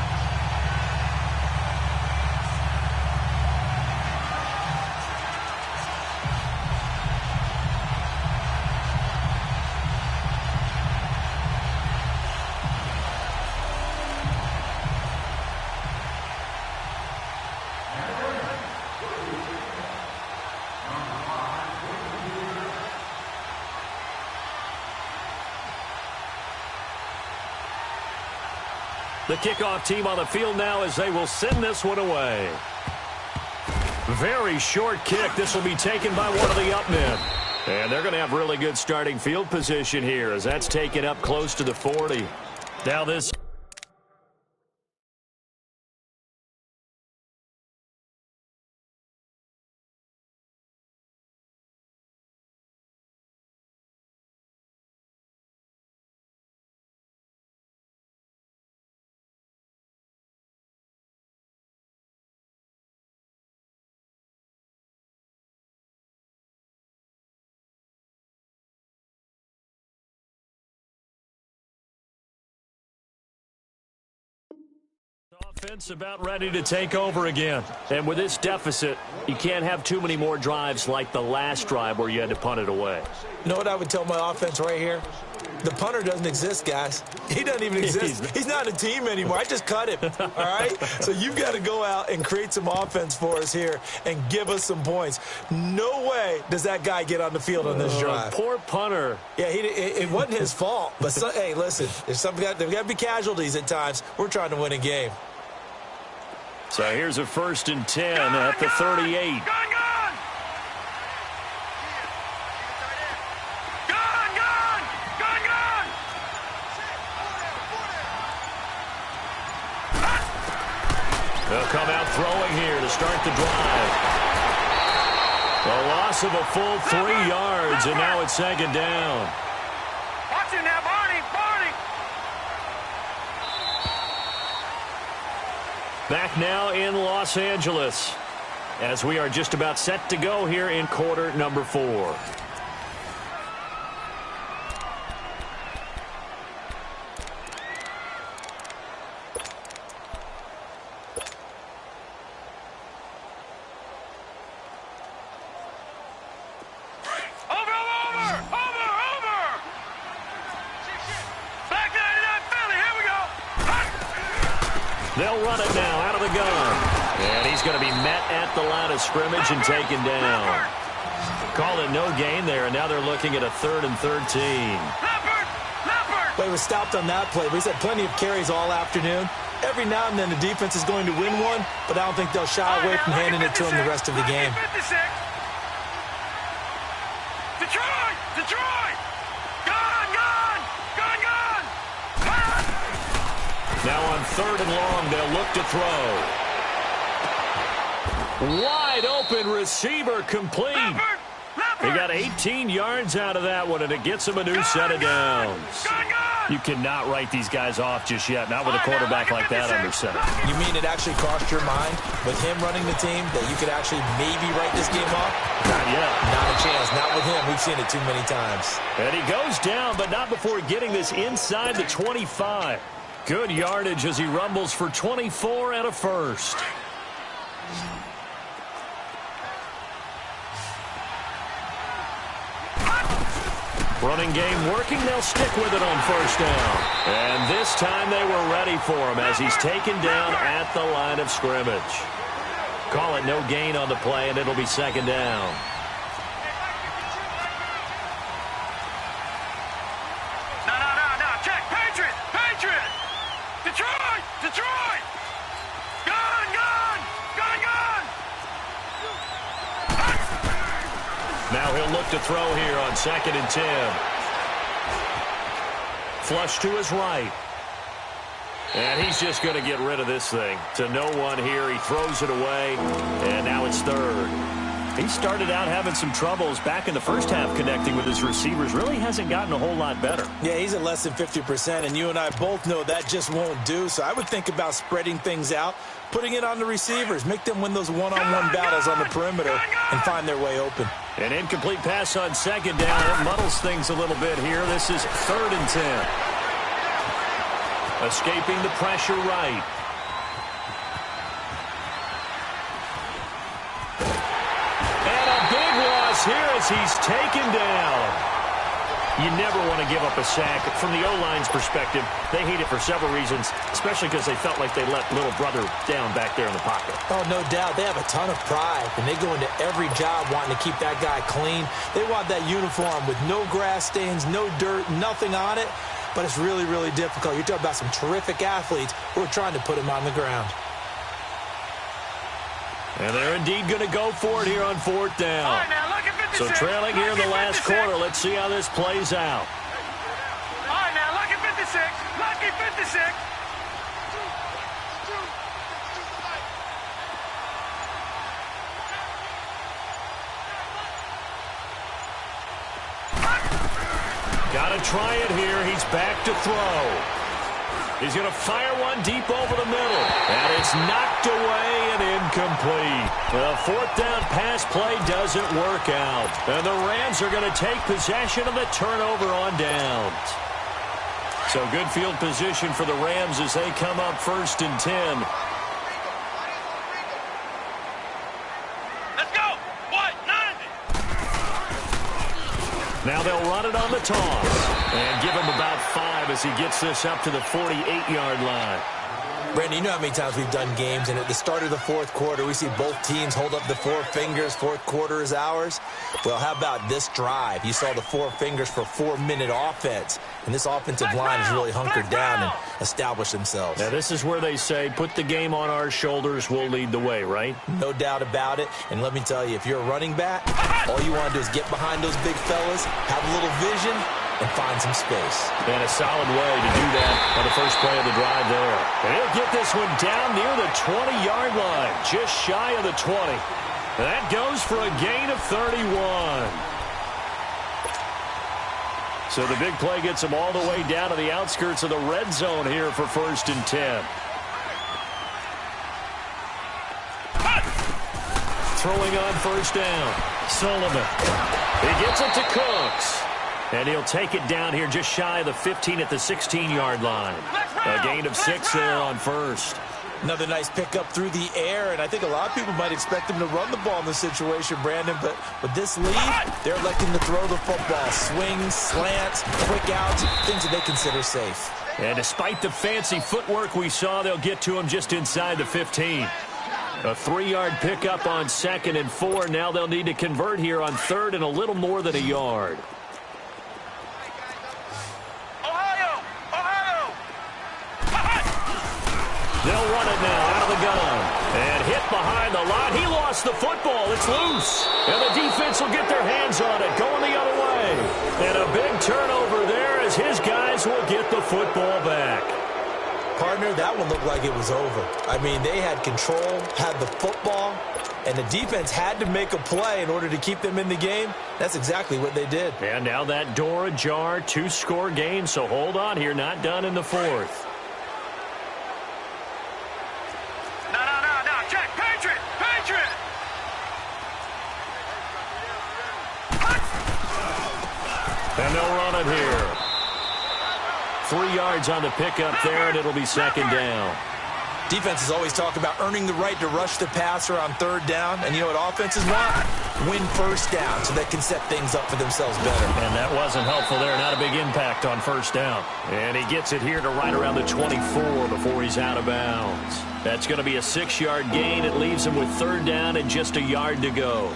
Speaker 2: The kickoff team on the field now as they will send this one away. Very short kick. This will be taken by one of the up men. And they're going to have really good starting field position here as that's taken up close to the 40. Now this... Offense about ready to take over again. And with this deficit, you can't have too many more drives like the last drive where you had to punt it away.
Speaker 3: You know what I would tell my offense right here? The punter doesn't exist, guys. He doesn't even exist. He's not a team anymore. I just cut him, all right? So you've got to go out and create some offense for us here and give us some points. No way does that guy get on the field on this drive.
Speaker 2: Poor punter.
Speaker 3: Yeah, it wasn't his fault. But, hey, listen, there's got to be casualties at times. We're trying to win a game.
Speaker 2: So here's a 1st and 10 at the 38. They'll come out throwing here to start the drive. A loss of a full 3 yards, and now it's 2nd down.
Speaker 4: Watch him now, Barney.
Speaker 2: Back now in Los Angeles as we are just about set to go here in quarter number 4. They'll run it now out of the gun. And he's going to be met at the line of scrimmage and taken down. Call it no gain there, and now they're looking at a 3rd and 13.
Speaker 3: But he was stopped on that play. He's had plenty of carries all afternoon. Every now and then the defense is going to win one, but I don't think they'll shy away from handing it to him the rest of the game.
Speaker 4: Detroit! Gone!
Speaker 2: Now on 3rd and long, they'll look to throw. Wide open receiver complete. He got 18 yards out of that one, and it gets him a new set of downs. You cannot write these guys off just yet, not with a quarterback like that under center.
Speaker 3: You mean it actually crossed your mind with him running the team that you could actually maybe write this game off?
Speaker 2: Not yet.
Speaker 3: Not a chance. Not with him. We've seen it too many times.
Speaker 2: And he goes down, but not before getting this inside the 25. Good yardage as he rumbles for 24 and a first. Running game working. They'll stick with it on first down. And this time they were ready for him as he's taken down at the line of scrimmage. Call it no gain on the play, and it'll be second down.
Speaker 4: No. Check. Patriot. Detroit. Gun.
Speaker 2: Now he'll look to throw here on 2nd and 10. Flush to his right. And he's just going to get rid of this thing. To no one here. He throws it away. And now it's 3rd. He started out having some troubles back in the first half connecting with his receivers. Really hasn't gotten a whole lot better.
Speaker 3: Yeah, he's at less than 50%, and you and I both know that just won't do. So I would think about spreading things out, putting it on the receivers, make them win those one-on-one battles on the perimeter and find their way open.
Speaker 2: An incomplete pass on 2nd down. It muddles things a little bit here. This is 3rd and 10. Escaping the pressure right. Here as he's taken down. You never want to give up a sack. From the O-line's perspective, they hate it for several reasons, especially because they felt like they let little brother down back there in the pocket.
Speaker 3: Oh, no doubt. They have a ton of pride, and they go into every job wanting to keep that guy clean. They want that uniform with no grass stains, no dirt, nothing on it, but it's really, really difficult. You're talking about some terrific athletes who are trying to put him on the ground.
Speaker 2: And they're indeed going to go for it here on 4th down.
Speaker 4: All right, now, look at 56.
Speaker 2: So trailing here in the last quarter. Let's see how this plays out.
Speaker 4: All right, now, lucky 56. Lucky 56.
Speaker 2: Got to try it here. He's back to throw. He's going to fire one deep over the middle. And it's knocked away and incomplete. The 4th down pass play doesn't work out. And the Rams are going to take possession of the turnover on downs. So good field position for the Rams as they come up 1st and 10.
Speaker 4: Let's go. What? 90.
Speaker 2: Now they'll run it on the toss. And give him about 5 as he gets this up to the 48-yard line.
Speaker 3: Brandon, you know how many times we've done games, and at the start of the 4th quarter, we see both teams hold up the 4 fingers, 4th quarter is ours. Well, how about this drive? You saw the 4 fingers for 4-minute offense, and this offensive line has really hunkered down and established themselves.
Speaker 2: Now, this is where they say, put the game on our shoulders, we'll lead the way, right?
Speaker 3: No doubt about it, and let me tell you, if you're a running back, all you want to do is get behind those big fellas, have a little vision, and find some space.
Speaker 2: And a solid way to do that on the first play of the drive there. And he'll get this one down near the 20-yard line, just shy of the 20. That goes for a gain of 31. So the big play gets him all the way down to the outskirts of the red zone here for 1st and 10. Throwing on 1st down. Sullivan. He gets it to Cooks. And he'll take it down here just shy of the 15 at the 16-yard line. A gain of 6 there on 1st.
Speaker 3: Another nice pickup through the air, and I think a lot of people might expect him to run the ball in this situation, Brandon, but with this lead, they're electing to throw the football. Swings, slants, quick outs, things that they consider safe.
Speaker 2: And despite the fancy footwork we saw, they'll get to him just inside the 15. A 3-yard pickup on 2nd and 4. Now they'll need to convert here on 3rd and a little more than a yard. They'll run it now out of the gun. And hit behind the line. He lost the football. It's loose. And the defense will get their hands on it, going the other way. And a big turnover there as his guys will get the football back.
Speaker 3: Partner, that one looked like it was over. I mean, they had control, had the football, and the defense had to make a play in order to keep them in the game. That's exactly what they did.
Speaker 2: And now that door ajar, 2-score game, so hold on here, not done in the 4th.
Speaker 4: Check, Patriot!
Speaker 2: And they'll run it here. 3 yards on the pickup there, and it'll be 2nd down.
Speaker 3: Defenses always talk about earning the right to rush the passer on third down. And you know what offenses want? Win first down so they can set things up for themselves better.
Speaker 2: And that wasn't helpful there. Not a big impact on first down. And he gets it here to right around the 24 before he's out of bounds. That's going to be a 6-yard gain. It leaves him with third down and just a yard to go.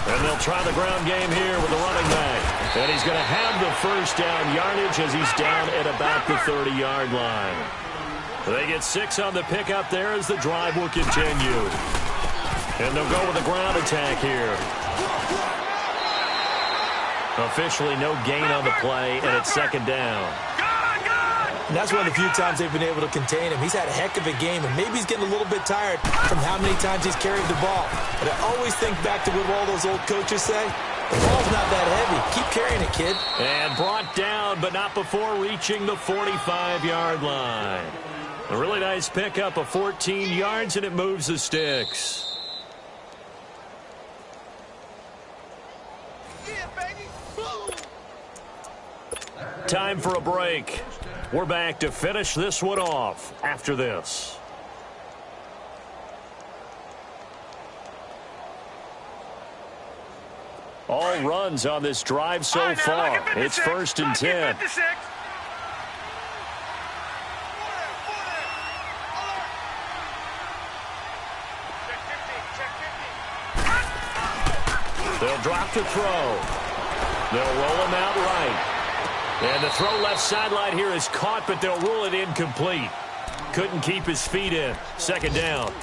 Speaker 2: And they'll try the ground game here with the running back. And he's going to have the first down yardage as he's down at about the 30-yard line. They get 6 on the pickup there as the drive will continue. And they'll go with a ground attack here. Officially no gain on the play, and it's second down.
Speaker 3: And that's one of the few times they've been able to contain him. He's had a heck of a game, and maybe he's getting a little bit tired from how many times he's carried the ball. But I always think back to what all those old coaches say. The ball's not that heavy. Keep carrying it, kid.
Speaker 2: And brought down, but not before reaching the 45-yard line. A really nice pickup of 14 yards, and it moves the sticks. Time for a break. We're back to finish this one off after this. All runs on this drive so far. It's 1st and 10. They'll drop to throw. They'll roll him out right. And the throw left sideline here is caught, but they'll rule it incomplete. Couldn't keep his feet in. Second down.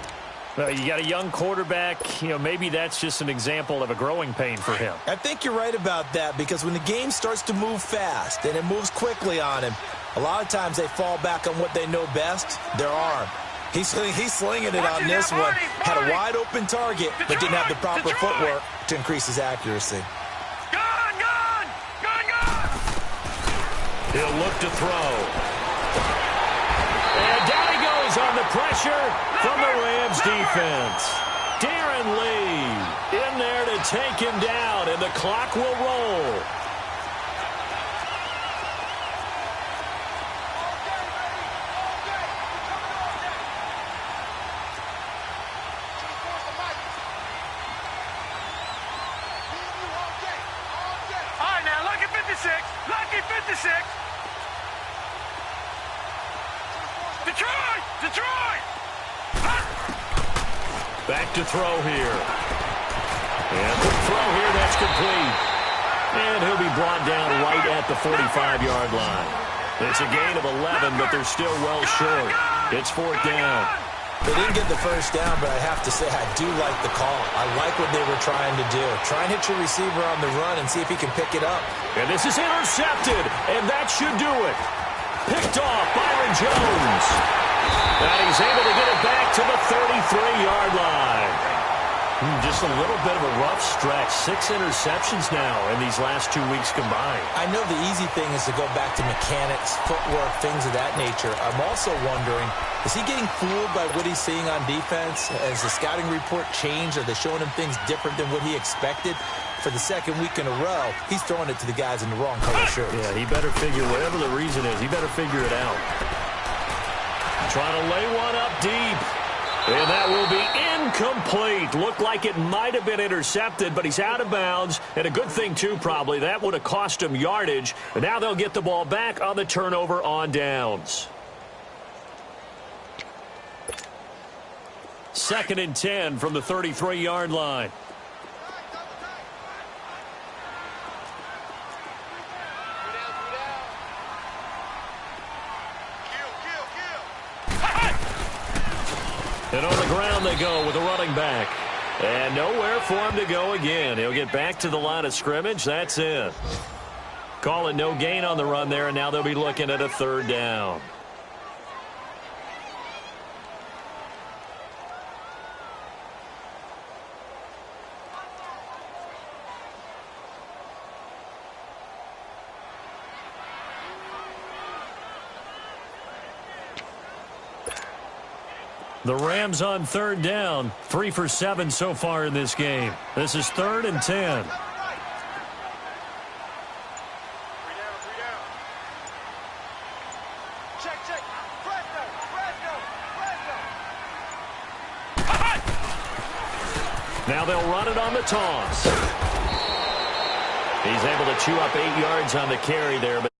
Speaker 2: You got a young quarterback. You know, maybe that's just an example of a growing pain for him.
Speaker 3: I think you're right about that, because when the game starts to move fast and it moves quickly on him, a lot of times they fall back on what they know best, their arm. He's slinging it on this one. Had a wide open target, but didn't have the proper footwork to increase his accuracy.
Speaker 2: He'll look to throw. And down he goes on the pressure from the Rams defense. Darren Lee in there to take him down, and the clock will roll.
Speaker 4: All right, now, lucky 56. Lucky 56. Detroit!
Speaker 2: Back to throw here. And the throw here, that's complete. And he'll be brought down right at the 45-yard line. It's a gain of 11, but they're still well short. It's 4th down.
Speaker 3: They didn't get the first down, but I have to say I do like the call. I like what they were trying to do. Try and hit your receiver on the run and see if he can pick it up.
Speaker 2: And this is intercepted, and that should do it. Picked off Byron Jones. And he's able to get it back to the 33-yard line. Just a little bit of a rough stretch. 6 interceptions now in these last 2 weeks combined.
Speaker 3: I know the easy thing is to go back to mechanics, footwork, things of that nature. I'm also wondering, is he getting fooled by what he's seeing on defense? Has the scouting report changed? Are they showing him things different than what he expected? For the second week in a row, he's throwing it to the guys in the wrong color shirts.
Speaker 2: Yeah, he better figure, whatever the reason is, he better figure it out. Trying to lay one up deep. And that will be incomplete. Looked like it might have been intercepted, but he's out of bounds. And a good thing, too, probably. That would have cost him yardage. And now they'll get the ball back on the turnover on downs. 2nd and 10 from the 33-yard line. And on the ground they go with a running back. And nowhere for him to go again. He'll get back to the line of scrimmage. That's it. Call it no gain on the run there, and now they'll be looking at a 3rd down. The Rams on third down, 3 for 7 so far in this game. This is 3rd and 10. Now they'll run it on the toss. He's able to chew up 8 yards on the carry there. But